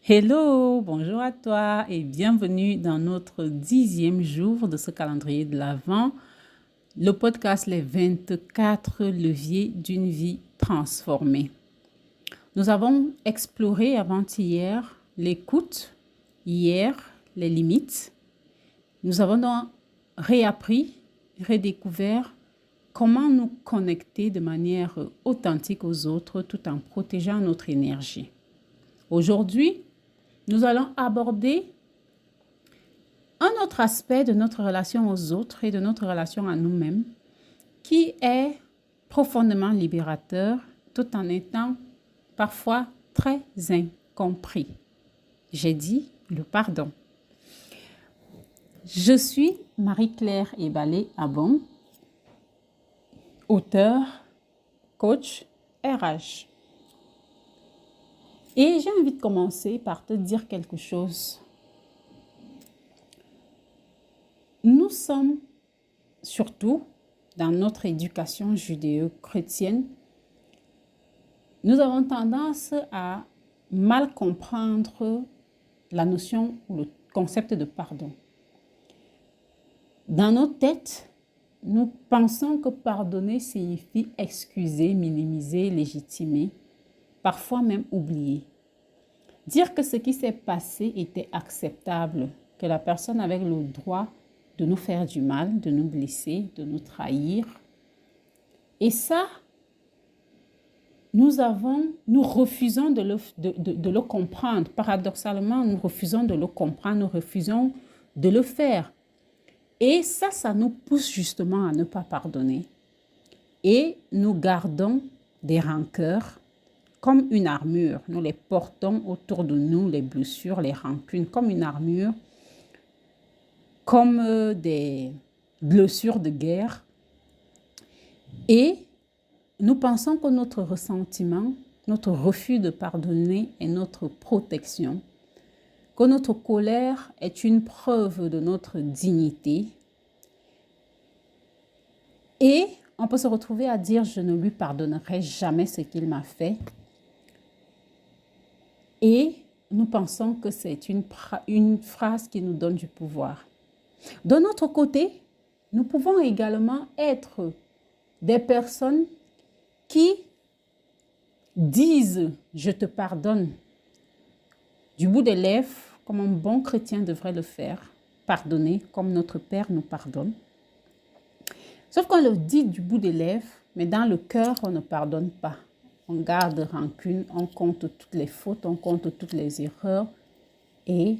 Hello, bonjour à toi et bienvenue dans notre 10e jour de ce calendrier de l'Avent, le podcast Les 24 leviers d'une vie transformée. Nous avons exploré avant-hier l'écoute, hier les limites. Nous avons donc réappris, redécouvert comment nous connecter de manière authentique aux autres tout en protégeant notre énergie. Aujourd'hui, nous allons aborder un autre aspect de notre relation aux autres et de notre relation à nous-mêmes qui est profondément libérateur tout en étant parfois très incompris. J'ai dit le pardon. Je suis Marie-Claire Ebalé-Abon, auteure, coach RH. Et j'ai envie de commencer par te dire quelque chose. Nous sommes surtout dans notre éducation judéo-chrétienne, nous avons tendance à mal comprendre la notion ou le concept de pardon. Dans nos têtes, nous pensons que pardonner signifie excuser, minimiser, légitimer, parfois même oublier. Dire que ce qui s'est passé était acceptable, que la personne avait le droit de nous faire du mal, de nous blesser, de nous trahir. Et ça, nous refusons de le comprendre. Paradoxalement, nous refusons de le comprendre, nous refusons de le faire. Et ça nous pousse justement à ne pas pardonner. Et nous gardons des rancœurs comme une armure. Nous les portons autour de nous, les blessures, les rancunes, comme une armure, comme des blessures de guerre. Et nous pensons que notre ressentiment, notre refus de pardonner est notre protection, que notre colère est une preuve de notre dignité. Et on peut se retrouver à dire « je ne lui pardonnerai jamais ce qu'il m'a fait ». Et nous pensons que c'est une phrase qui nous donne du pouvoir. De notre côté, nous pouvons également être des personnes qui disent « je te pardonne » du bout des lèvres, comme un bon chrétien devrait le faire, pardonner comme notre Père nous pardonne. Sauf qu'on le dit du bout des lèvres, mais dans le cœur, on ne pardonne pas. On garde rancune, on compte toutes les fautes, on compte toutes les erreurs. Et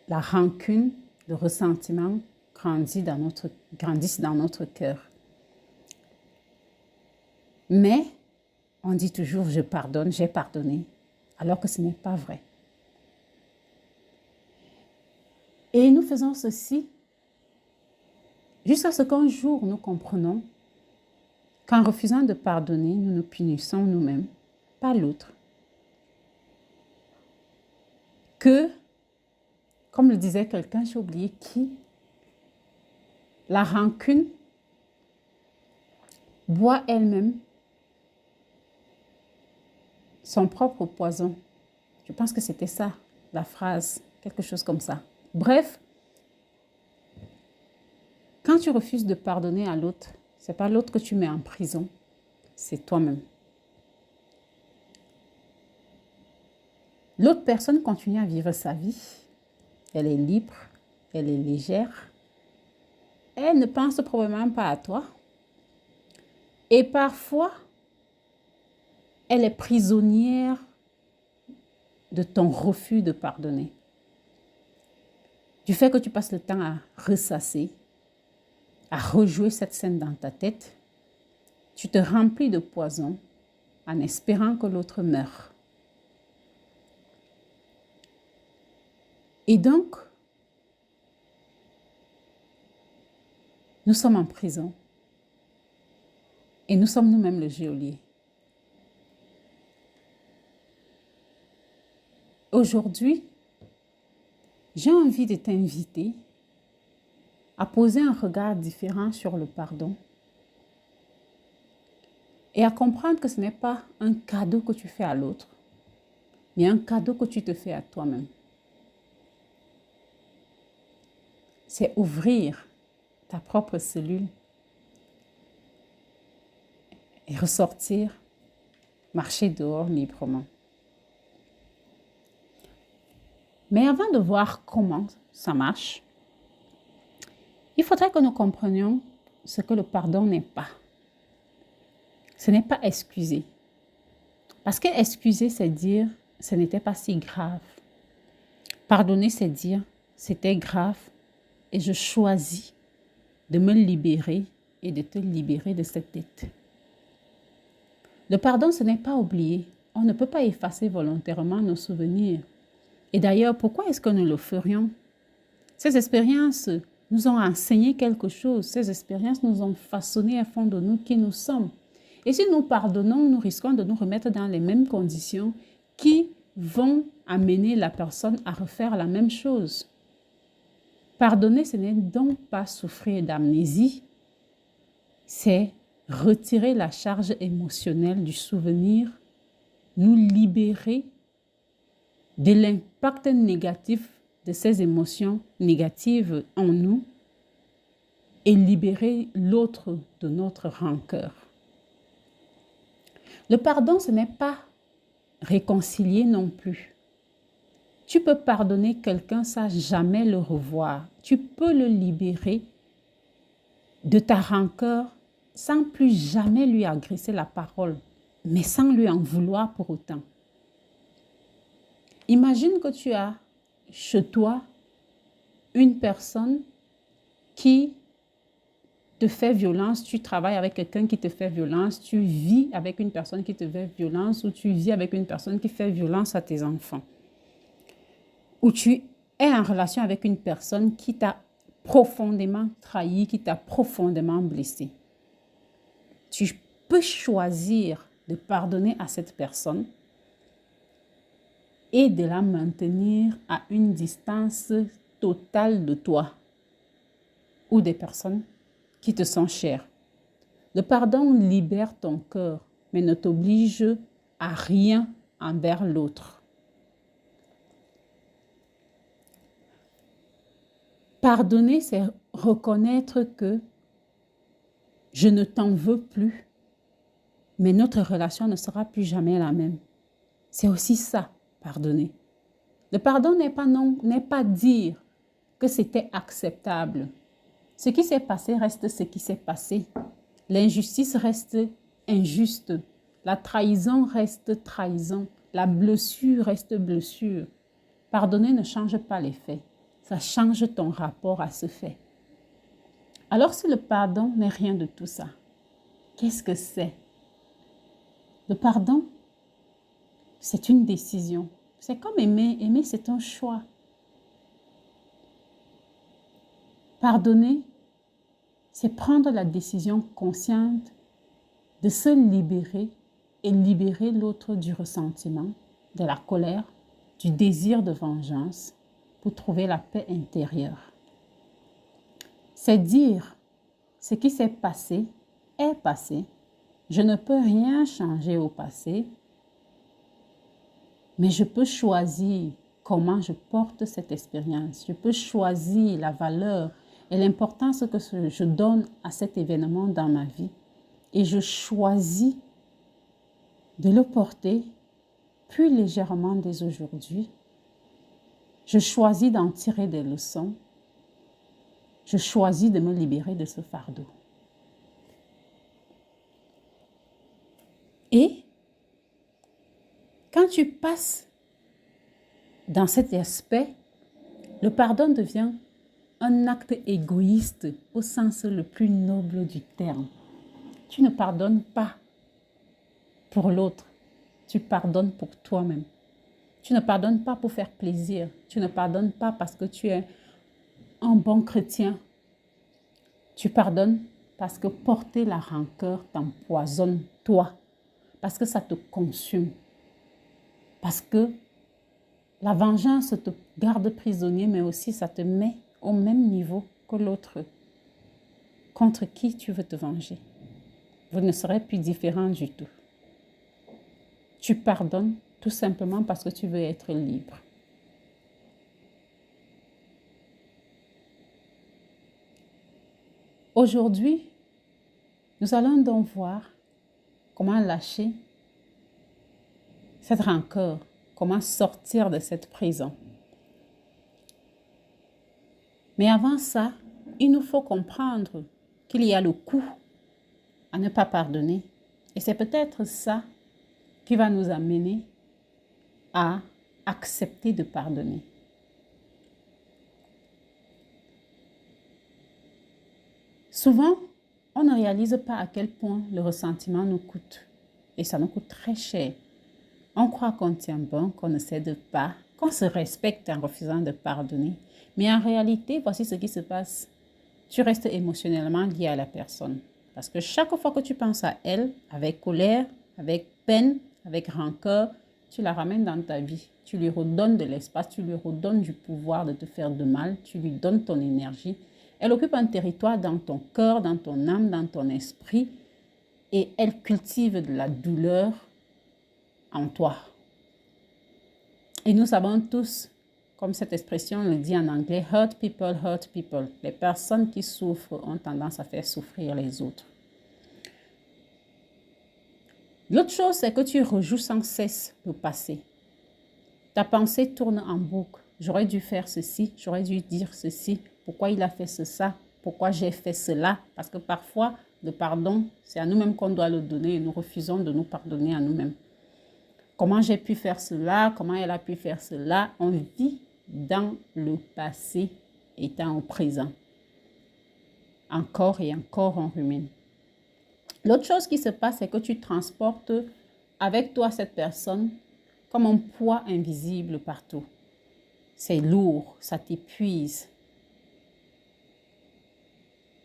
la rancune, le ressentiment grandissent dans notre cœur. Mais on dit toujours « je pardonne, j'ai pardonné », alors que ce n'est pas vrai. Et nous faisons ceci jusqu'à ce qu'un jour nous comprenons qu'en refusant de pardonner, nous nous punissons nous-mêmes, pas l'autre. Que, comme le disait quelqu'un, j'ai oublié qui, la rancune boit elle-même son propre poison. Je pense que c'était ça, la phrase, quelque chose comme ça. Bref, quand tu refuses de pardonner à l'autre, ce n'est pas l'autre que tu mets en prison, c'est toi-même. L'autre personne continue à vivre sa vie. Elle est libre, elle est légère. Elle ne pense probablement pas à toi. Et parfois, elle est prisonnière de ton refus de pardonner. Du fait que tu passes le temps à ressasser, à rejouer cette scène dans ta tête, tu te remplis de poison en espérant que l'autre meure. Et donc, nous sommes en prison et nous sommes nous-mêmes le geôlier. Aujourd'hui, j'ai envie de t'inviter à poser un regard différent sur le pardon et à comprendre que ce n'est pas un cadeau que tu fais à l'autre, mais un cadeau que tu te fais à toi-même. C'est ouvrir ta propre cellule et ressortir, marcher dehors librement. Mais avant de voir comment ça marche, il faudrait que nous comprenions ce que le pardon n'est pas. Ce n'est pas excuser. Parce que excuser, c'est dire ce n'était pas si grave. Pardonner, c'est dire c'était grave et je choisis de me libérer et de te libérer de cette dette. Le pardon, ce n'est pas oublier. On ne peut pas effacer volontairement nos souvenirs. Et d'ailleurs, pourquoi est-ce que nous le ferions? Ces expériences nous ont enseigné quelque chose. Ces expériences nous ont façonné à fond de nous qui nous sommes. Et si nous pardonnons, nous risquons de nous remettre dans les mêmes conditions qui vont amener la personne à refaire la même chose. Pardonner, ce n'est donc pas souffrir d'amnésie, c'est retirer la charge émotionnelle du souvenir, nous libérer de l'impact négatif de ces émotions négatives en nous et libérer l'autre de notre rancœur. Le pardon, ce n'est pas réconcilier non plus. Tu peux pardonner quelqu'un sans jamais le revoir. Tu peux le libérer de ta rancœur sans plus jamais lui agresser la parole, mais sans lui en vouloir pour autant. Imagine que tu as chez toi une personne qui te fait violence, tu travailles avec quelqu'un qui te fait violence, tu vis avec une personne qui te fait violence ou tu vis avec une personne qui fait violence à tes enfants. Ou tu es en relation avec une personne qui t'a profondément trahi, qui t'a profondément blessé. Tu peux choisir de pardonner à cette personne et de la maintenir à une distance totale de toi ou des personnes qui te sont chères. Le pardon libère ton cœur, mais ne t'oblige à rien envers l'autre. Pardonner, c'est reconnaître que je ne t'en veux plus, mais notre relation ne sera plus jamais la même. C'est aussi ça, pardonner. Le pardon n'est pas dire que c'était acceptable. Ce qui s'est passé reste ce qui s'est passé. L'injustice reste injuste. La trahison reste trahison. La blessure reste blessure. Pardonner ne change pas les faits. Ça change ton rapport à ce fait. Alors si le pardon n'est rien de tout ça, qu'est-ce que c'est? Le pardon, c'est une décision. C'est comme aimer. Aimer, c'est un choix. Pardonner, c'est prendre la décision consciente de se libérer et libérer l'autre du ressentiment, de la colère, du désir de vengeance pour trouver la paix intérieure. C'est dire ce qui s'est passé est passé. Je ne peux rien changer au passé, mais je peux choisir comment je porte cette expérience. Je peux choisir la valeur et l'importance que je donne à cet événement dans ma vie. Et je choisis de le porter plus légèrement dès aujourd'hui. Je choisis d'en tirer des leçons. Je choisis de me libérer de ce fardeau. Et quand tu passes dans cet aspect, le pardon devient un acte égoïste au sens le plus noble du terme. Tu ne pardonnes pas pour l'autre, tu pardonnes pour toi-même. Tu ne pardonnes pas pour faire plaisir, tu ne pardonnes pas parce que tu es un bon chrétien. Tu pardonnes parce que porter la rancœur t'empoisonne toi, parce que ça te consume, parce que la vengeance te garde prisonnier, mais aussi ça te met au même niveau que l'autre contre qui tu veux te venger. Vous ne serez plus différents du tout. Tu pardonnes tout simplement parce que tu veux être libre. Aujourd'hui, nous allons donc voir comment lâcher cette rancœur, comment sortir de cette prison. Mais avant ça, il nous faut comprendre qu'il y a le coût à ne pas pardonner. Et c'est peut-être ça qui va nous amener à accepter de pardonner. Souvent, on ne réalise pas à quel point le ressentiment nous coûte. Et ça nous coûte très cher. On croit qu'on tient bon, qu'on ne cède pas, qu'on se respecte en refusant de pardonner. Mais en réalité, voici ce qui se passe. Tu restes émotionnellement lié à la personne. Parce que chaque fois que tu penses à elle, avec colère, avec peine, avec rancœur, tu la ramènes dans ta vie. Tu lui redonnes de l'espace, tu lui redonnes du pouvoir de te faire de mal, tu lui donnes ton énergie. Elle occupe un territoire dans ton cœur, dans ton âme, dans ton esprit et elle cultive de la douleur en toi. Et nous savons tous, comme cette expression le dit en anglais, hurt people, hurt people. Les personnes qui souffrent ont tendance à faire souffrir les autres. L'autre chose, c'est que tu rejoues sans cesse le passé. Ta pensée tourne en boucle. J'aurais dû faire ceci, j'aurais dû dire ceci. Pourquoi il a fait ça? Pourquoi j'ai fait cela? Parce que parfois, le pardon, c'est à nous-mêmes qu'on doit le donner et nous refusons de nous pardonner à nous-mêmes. Comment j'ai pu faire cela? Comment elle a pu faire cela? On vit dans le passé étant au présent. Encore et encore, on rumine. L'autre chose qui se passe, c'est que tu transportes avec toi cette personne comme un poids invisible partout. C'est lourd, ça t'épuise.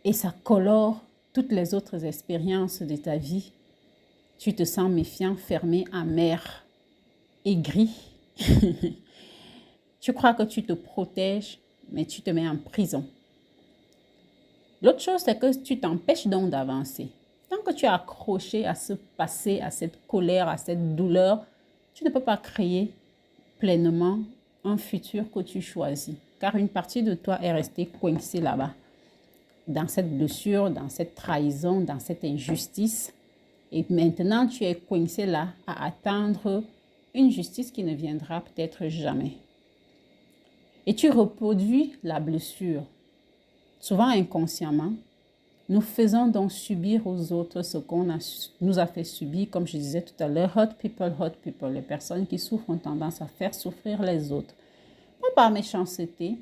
Et ça colore toutes les autres expériences de ta vie. Tu te sens méfiant, fermé, amer, aigri. Tu crois que tu te protèges, mais tu te mets en prison. L'autre chose, c'est que tu t'empêches donc d'avancer. Tant que tu es accroché à ce passé, à cette colère, à cette douleur, tu ne peux pas créer pleinement un futur que tu choisis. Car une partie de toi est restée coincée là-bas, dans cette blessure, dans cette trahison, dans cette injustice. Et maintenant, tu es coincé là à attendre une justice qui ne viendra peut-être jamais. Et tu reproduis la blessure, souvent inconsciemment. Nous faisons donc subir aux autres ce qu'on nous a fait subir, comme je disais tout à l'heure, hurt people, hurt people. Les personnes qui souffrent ont tendance à faire souffrir les autres. Pas par méchanceté,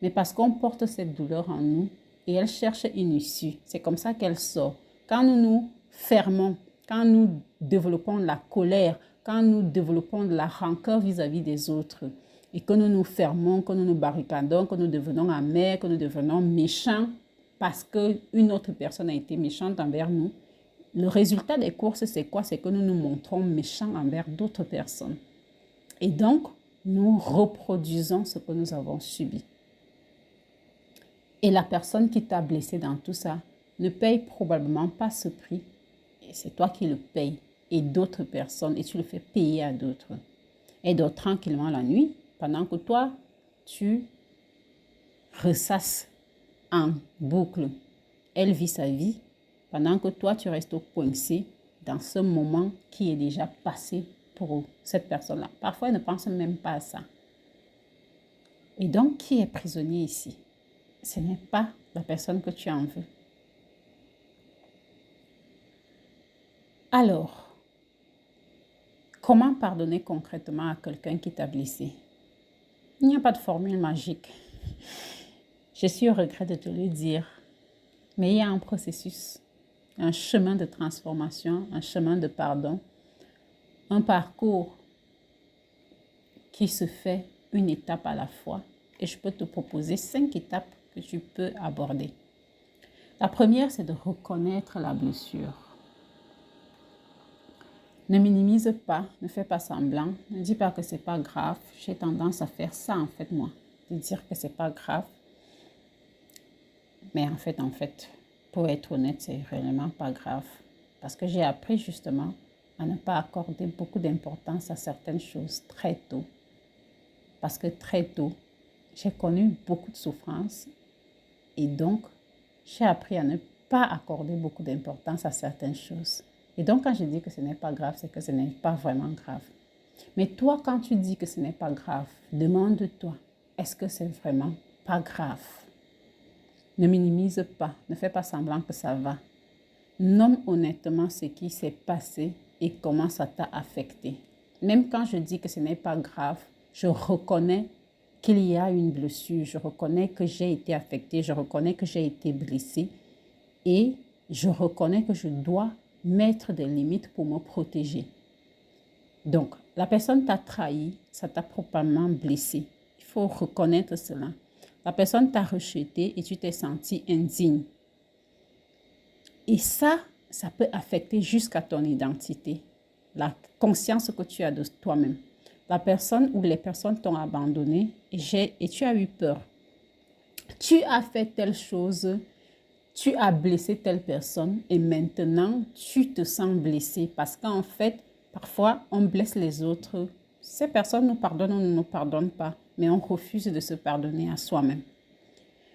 mais parce qu'on porte cette douleur en nous et elle cherche une issue. C'est comme ça qu'elle sort. Quand nous nous fermons, quand nous développons de la colère, quand nous développons de la rancœur vis-à-vis des autres et que nous nous fermons, que nous nous barricadons, que nous devenons amers, que nous devenons méchants parce qu'une autre personne a été méchante envers nous, le résultat des courses, c'est quoi? C'est que nous nous montrons méchants envers d'autres personnes. Et donc, nous reproduisons ce que nous avons subi. Et la personne qui t'a blessé dans tout ça ne paye probablement pas ce prix. Et c'est toi qui le payes. Et d'autres personnes, et tu le fais payer à d'autres. Elle dort tranquillement la nuit pendant que toi, tu ressasses en boucle. Elle vit sa vie pendant que toi, tu restes coincé dans ce moment qui est déjà passé pour cette personne-là. Parfois, elle ne pense même pas à ça. Et donc, qui est prisonnier ici? Ce n'est pas la personne que tu en veux. Alors, comment pardonner concrètement à quelqu'un qui t'a blessé? Il n'y a pas de formule magique. Je suis au regret de te le dire, mais il y a un processus, un chemin de transformation, un chemin de pardon, un parcours qui se fait une étape à la fois. Et je peux te proposer 5 étapes que tu peux aborder. La première, c'est de reconnaître la blessure. Ne minimise pas, ne fais pas semblant, ne dis pas que c'est pas grave. J'ai tendance à faire ça en fait moi, de dire que c'est pas grave. Mais en fait, pour être honnête, c'est réellement pas grave. Parce que j'ai appris justement à ne pas accorder beaucoup d'importance à certaines choses très tôt. Parce que très tôt, j'ai connu beaucoup de souffrances et donc, j'ai appris à ne pas accorder beaucoup d'importance à certaines choses. Et donc, quand je dis que ce n'est pas grave, c'est que ce n'est pas vraiment grave. Mais toi, quand tu dis que ce n'est pas grave, demande-toi, est-ce que c'est vraiment pas grave? Ne minimise pas, ne fais pas semblant que ça va. Nomme honnêtement ce qui s'est passé et comment ça t'a affecté. Même quand je dis que ce n'est pas grave, je reconnais qu'il y a une blessure, je reconnais que j'ai été affectée, je reconnais que j'ai été blessée et je reconnais que je dois mettre des limites pour me protéger. Donc, la personne t'a trahi, ça t'a probablement blessé. Il faut reconnaître cela. La personne t'a rejeté et tu t'es senti indigne. Et ça peut affecter jusqu'à ton identité, la conscience que tu as de toi-même. La personne ou les personnes t'ont abandonné et tu as eu peur. Tu as fait telle chose, tu as blessé telle personne et maintenant tu te sens blessé parce qu'en fait, parfois on blesse les autres. Ces personnes nous pardonnent ou ne nous pardonnent pas, mais on refuse de se pardonner à soi-même.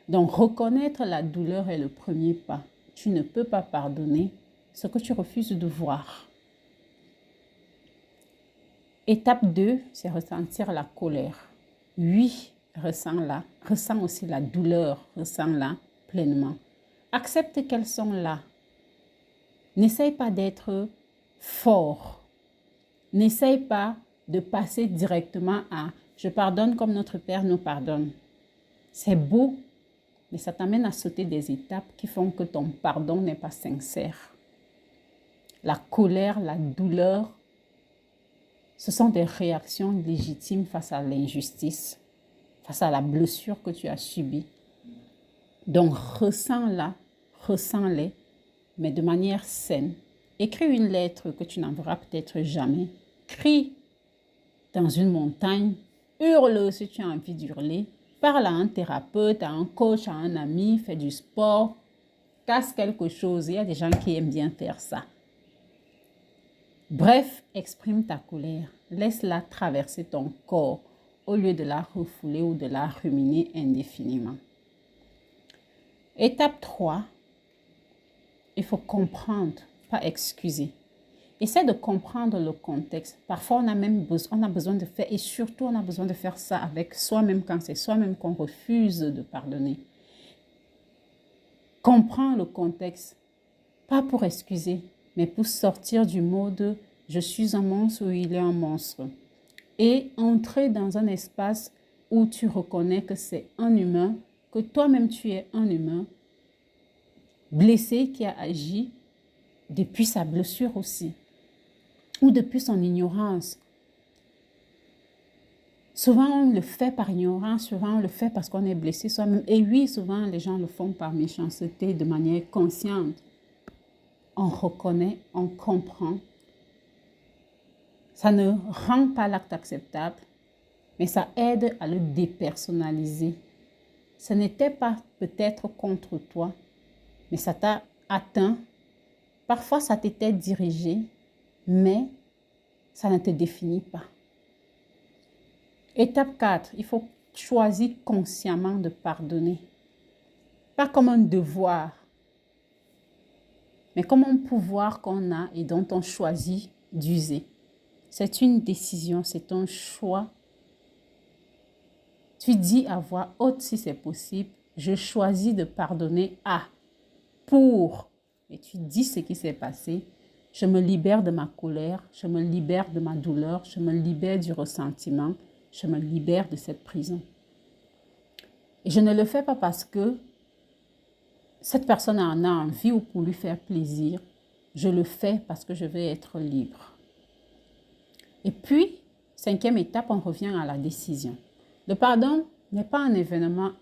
Donc, reconnaître la douleur est le premier pas. Tu ne peux pas pardonner ce que tu refuses de voir. Étape 2, c'est ressentir la colère. Oui, ressens-la. Ressens aussi la douleur. Ressens-la pleinement. Accepte qu'elles sont là. N'essaye pas d'être fort. N'essaye pas de passer directement à « je pardonne comme notre Père nous pardonne ». C'est beau, mais ça t'amène à sauter des étapes qui font que ton pardon n'est pas sincère. La colère, la douleur, ce sont des réactions légitimes face à l'injustice, face à la blessure que tu as subie. Donc, ressens-la, ressens-les, mais de manière saine. Écris une lettre que tu n'enverras peut-être jamais. Crie dans une montagne, hurle si tu as envie d'hurler. Parle à un thérapeute, à un coach, à un ami, fais du sport, casse quelque chose. Il y a des gens qui aiment bien faire ça. Bref, exprime ta colère. Laisse-la traverser ton corps au lieu de la refouler ou de la ruminer indéfiniment. Étape 3, il faut comprendre, pas excuser. Essaie de comprendre le contexte. Parfois, on a besoin de faire, et surtout, on a besoin de faire ça avec soi-même quand c'est soi-même qu'on refuse de pardonner. Comprends le contexte, pas pour excuser, mais pour sortir du mode « je suis un monstre » ou « il est un monstre » et entrer dans un espace où tu reconnais que c'est un humain, que toi-même tu es un humain blessé qui a agi depuis sa blessure aussi ou depuis son ignorance. Souvent, on le fait par ignorance, souvent on le fait parce qu'on est blessé soi-même. Et oui, souvent les gens le font par méchanceté, de manière consciente. On reconnaît, on comprend. Ça ne rend pas l'acte acceptable, mais ça aide à le dépersonnaliser. Ce n'était pas peut-être contre toi, mais ça t'a atteint. Parfois, ça t'était dirigé, mais ça ne te définit pas. Étape 4, il faut choisir consciemment de pardonner. Pas comme un devoir, mais comme un pouvoir qu'on a et dont on choisit d'user. C'est une décision, c'est un choix. Tu dis à voix haute si c'est possible, je choisis de pardonner à, pour. Et tu dis ce qui s'est passé. Je me libère de ma colère, je me libère de ma douleur, je me libère du ressentiment, je me libère de cette prison. Et je ne le fais pas parce que cette personne en a envie ou pour lui faire plaisir. Je le fais parce que je veux être libre. Et puis, 5e étape, on revient à la décision. Le pardon n'est pas un événement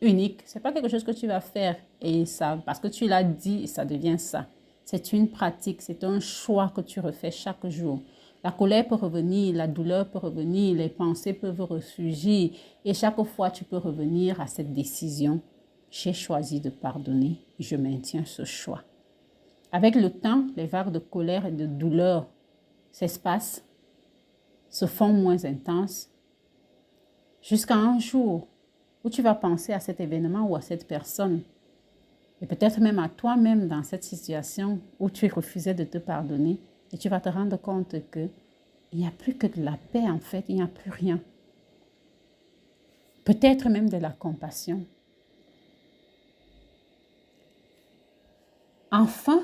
unique. Ce n'est pas quelque chose que tu vas faire et ça, parce que tu l'as dit, ça devient ça. C'est une pratique, c'est un choix que tu refais chaque jour. La colère peut revenir, la douleur peut revenir, les pensées peuvent ressurgir. Et chaque fois, tu peux revenir à cette décision. J'ai choisi de pardonner, je maintiens ce choix. Avec le temps, les vagues de colère et de douleur s'espacent, se font moins intenses, jusqu'à un jour où tu vas penser à cet événement ou à cette personne, et peut-être même à toi-même dans cette situation où tu refusais de te pardonner, et tu vas te rendre compte que il n'y a plus que de la paix en fait, il n'y a plus rien. Peut-être même de la compassion. Enfin,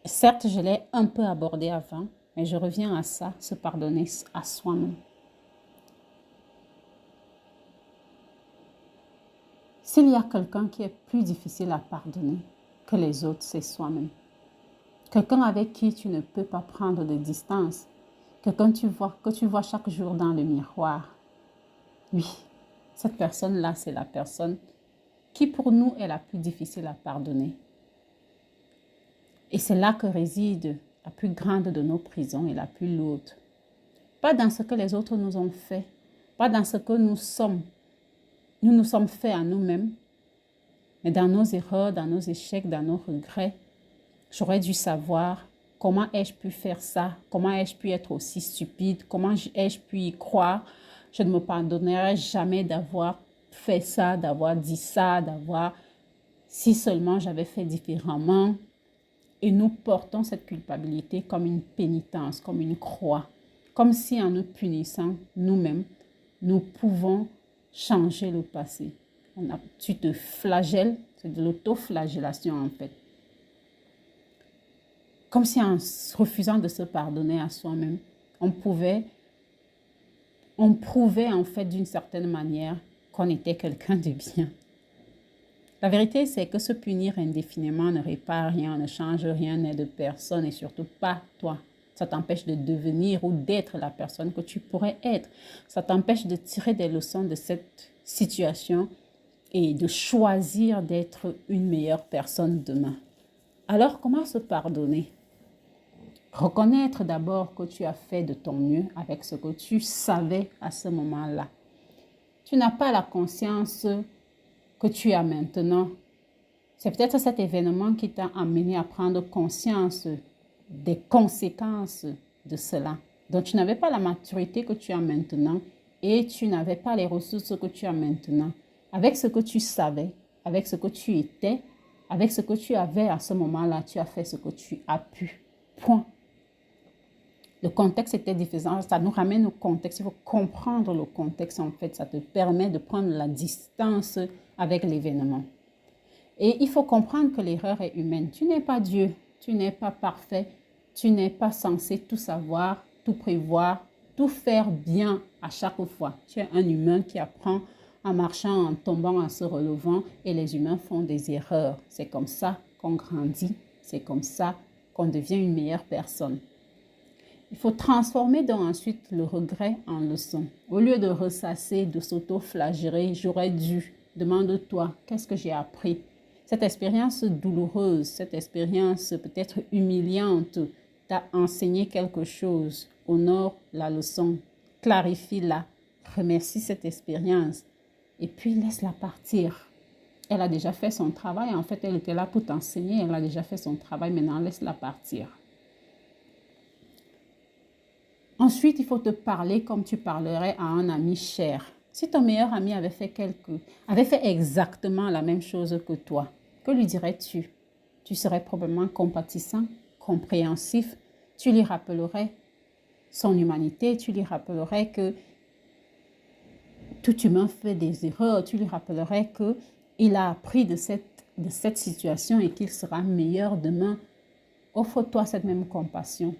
certes, je l'ai un peu abordé avant, mais je reviens à ça, se pardonner à soi-même. S'il y a quelqu'un qui est plus difficile à pardonner que les autres, c'est soi-même. Quelqu'un avec qui tu ne peux pas prendre de distance, quelqu'un que tu vois chaque jour dans le miroir. Oui, cette personne-là, c'est la personne qui pour nous est la plus difficile à pardonner. Et c'est là que réside la plus grande de nos prisons et la plus lourde. Pas dans ce que les autres nous ont fait, pas dans ce que nous nous sommes faits à nous-mêmes, mais dans nos erreurs, dans nos échecs, dans nos regrets. J'aurais dû savoir comment ai-je pu faire ça, comment ai-je pu être aussi stupide, comment ai-je pu y croire. Je ne me pardonnerai jamais d'avoir fait ça, d'avoir dit ça, si seulement j'avais fait différemment. Et nous portons cette culpabilité comme une pénitence, comme une croix, comme si en nous punissant nous-mêmes, nous pouvons changer le passé. Tu te flagelles, c'est de l'autoflagellation en fait. Comme si en refusant de se pardonner à soi-même, on prouvait en fait d'une certaine manière qu'on était quelqu'un de bien. La vérité, c'est que se punir indéfiniment ne répare rien, ne change rien, n'aide personne et surtout pas toi. Ça t'empêche de devenir ou d'être la personne que tu pourrais être. Ça t'empêche de tirer des leçons de cette situation et de choisir d'être une meilleure personne demain. Alors, comment se pardonner? Reconnaître d'abord que tu as fait de ton mieux avec ce que tu savais à ce moment-là. Tu n'as pas la conscience que tu as maintenant. C'est peut-être cet événement qui t'a amené à prendre conscience des conséquences de cela. Donc, tu n'avais pas la maturité que tu as maintenant et tu n'avais pas les ressources que tu as maintenant. Avec ce que tu savais, avec ce que tu étais, avec ce que tu avais à ce moment-là, tu as fait ce que tu as pu. Point. Le contexte était différent. Ça nous ramène au contexte. Il faut comprendre le contexte, en fait. Ça te permet de prendre la distance avec l'événement. Et il faut comprendre que l'erreur est humaine. Tu n'es pas Dieu. Tu n'es pas parfait. Tu n'es pas censé tout savoir, tout prévoir, tout faire bien à chaque fois. Tu es un humain qui apprend en marchant, en tombant, en se relevant. Et les humains font des erreurs. C'est comme ça qu'on grandit. C'est comme ça qu'on devient une meilleure personne. Il faut transformer donc ensuite le regret en leçon. Au lieu de ressasser, de s'auto-flageller, j'aurais dû. Demande-toi, qu'est-ce que j'ai appris? Cette expérience douloureuse, cette expérience peut-être humiliante t'a enseigné quelque chose. Honore la leçon, clarifie-la, remercie cette expérience et puis laisse-la partir. Elle a déjà fait son travail. En fait, elle était là pour t'enseigner. Elle a déjà fait son travail. Maintenant, laisse-la partir. Ensuite, il faut te parler comme tu parlerais à un ami cher. Si ton meilleur ami avait fait exactement la même chose que toi, que lui dirais-tu? Tu serais probablement compatissant, compréhensif. Tu lui rappellerais son humanité. Tu lui rappellerais que tout humain fait des erreurs. Tu lui rappellerais qu'il a appris de cette situation et qu'il sera meilleur demain. Offre-toi cette même compassion.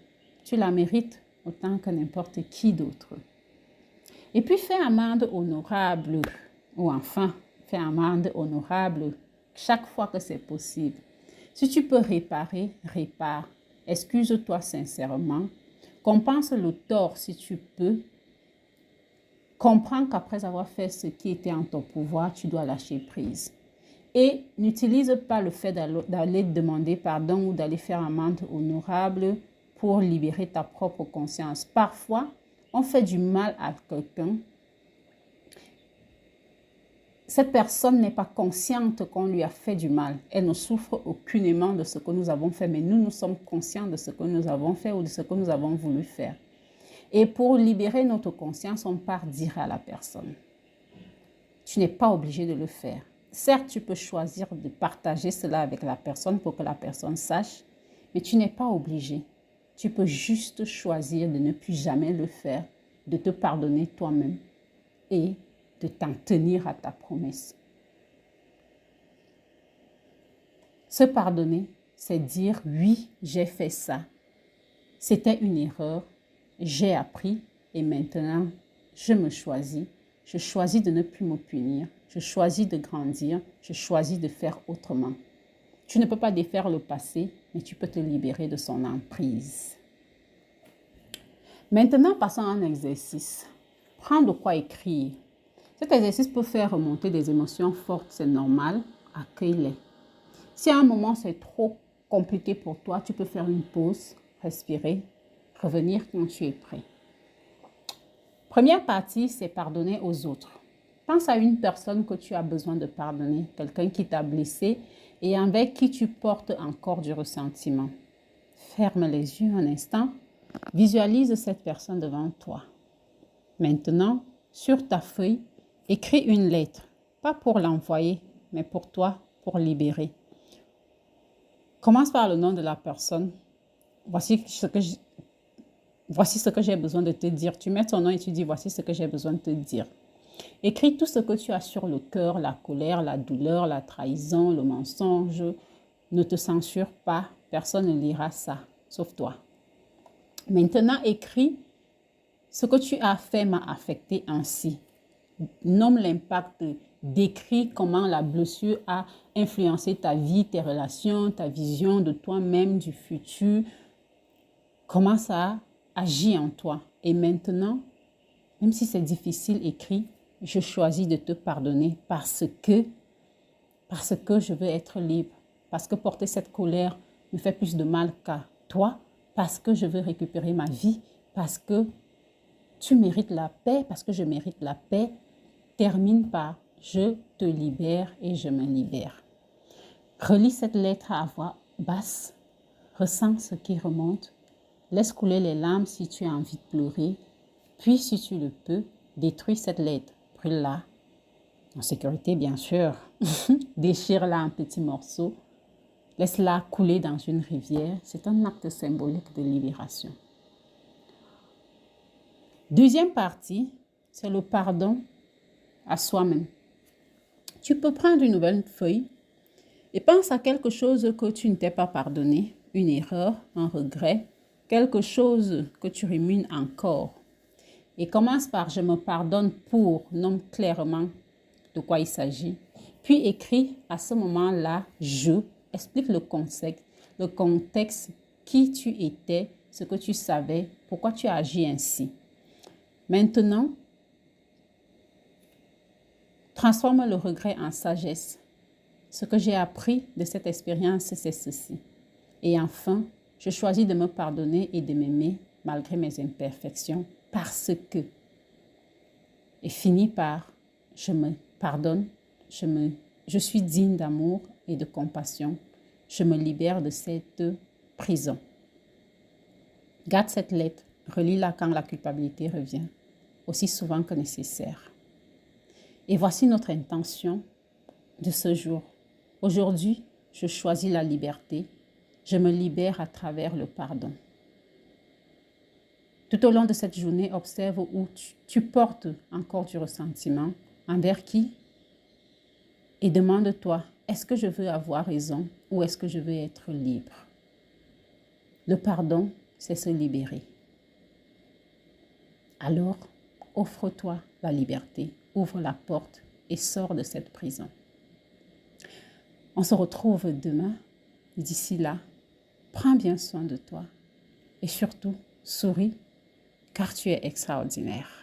Tu la mérites autant que n'importe qui d'autre. Et puis fais amende honorable, ou enfin, fais amende honorable chaque fois que c'est possible. Si tu peux réparer, répare. Excuse-toi sincèrement. Compense le tort si tu peux. Comprends qu'après avoir fait ce qui était en ton pouvoir, tu dois lâcher prise. Et n'utilise pas le fait d'aller demander pardon ou d'aller faire amende honorable pour libérer ta propre conscience. Parfois, on fait du mal à quelqu'un cette personne n'est pas consciente qu'on lui a fait du mal. Elle ne souffre aucunement de ce que nous avons fait, mais nous, nous sommes conscients de ce que nous avons fait ou de ce que nous avons voulu faire. Et pour libérer notre conscience, on part dire à la personne, tu n'es pas obligé de le faire. Certes, tu peux choisir de partager cela avec la personne pour que la personne sache, mais tu n'es pas obligé. Tu peux juste choisir de ne plus jamais le faire, de te pardonner toi-même et de t'en tenir à ta promesse. Se pardonner, c'est dire oui, j'ai fait ça. C'était une erreur, j'ai appris et maintenant, je me choisis. Je choisis de ne plus me punir. Je choisis de grandir. Je choisis de faire autrement. Tu ne peux pas défaire le passé, mais tu peux te libérer de son emprise. Maintenant, passons à un exercice. Prends de quoi écrire. Cet exercice peut faire remonter des émotions fortes, c'est normal, accueille-les. Si à un moment c'est trop compliqué pour toi, tu peux faire une pause, respirer, revenir quand tu es prêt. Première partie, c'est pardonner aux autres. Pense à une personne que tu as besoin de pardonner, quelqu'un qui t'a blessé et avec qui tu portes encore du ressentiment. Ferme les yeux un instant, visualise cette personne devant toi. Maintenant, sur ta feuille, écris une lettre, pas pour l'envoyer, mais pour toi, pour libérer. Commence par le nom de la personne. Voici ce que j'ai besoin de te dire. Tu mets ton nom et tu dis, voici ce que j'ai besoin de te dire. Écris tout ce que tu as sur le cœur, la colère, la douleur, la trahison, le mensonge. Ne te censure pas, personne ne lira ça, sauf toi. Maintenant, écris ce que tu as fait m'a affecté ainsi. Nomme l'impact, décris comment la blessure a influencé ta vie, tes relations, ta vision de toi-même, du futur, comment ça agit en toi. Et maintenant, même si c'est difficile, écris, je choisis de te pardonner parce que je veux être libre, parce que porter cette colère me fait plus de mal qu'à toi, parce que je veux récupérer ma vie, parce que tu mérites la paix, parce que je mérite la paix. Termine par « Je te libère et je me libère ». Relis cette lettre à voix basse. Ressens ce qui remonte. Laisse couler les larmes si tu as envie de pleurer. Puis, si tu le peux, détruis cette lettre. Brûle-la. En sécurité, bien sûr. Déchire-la en petits morceaux. Laisse-la couler dans une rivière. C'est un acte symbolique de libération. Deuxième partie, c'est le pardon à soi-même. Tu peux prendre une nouvelle feuille et pense à quelque chose que tu ne t'es pas pardonné, une erreur, un regret, quelque chose que tu rumines encore. Et commence par « je me pardonne pour », nomme clairement de quoi il s'agit. Puis écris à ce moment-là « je », explique le contexte, qui tu étais, ce que tu savais, pourquoi tu as agi ainsi. Maintenant, transforme le regret en sagesse. Ce que j'ai appris de cette expérience, c'est ceci. Et enfin, je choisis de me pardonner et de m'aimer malgré mes imperfections parce que. Et finis par, je me pardonne, je suis digne d'amour et de compassion. Je me libère de cette prison. Garde cette lettre, relis-la quand la culpabilité revient, aussi souvent que nécessaire. Et voici notre intention de ce jour. Aujourd'hui, je choisis la liberté. Je me libère à travers le pardon. Tout au long de cette journée, observe où tu portes encore du ressentiment, envers qui, et demande-toi, est-ce que je veux avoir raison ou est-ce que je veux être libre? Le pardon, c'est se libérer. Alors, offre-toi la liberté, ouvre la porte et sors de cette prison. On se retrouve demain. D'ici là, prends bien soin de toi et surtout, souris car tu es extraordinaire.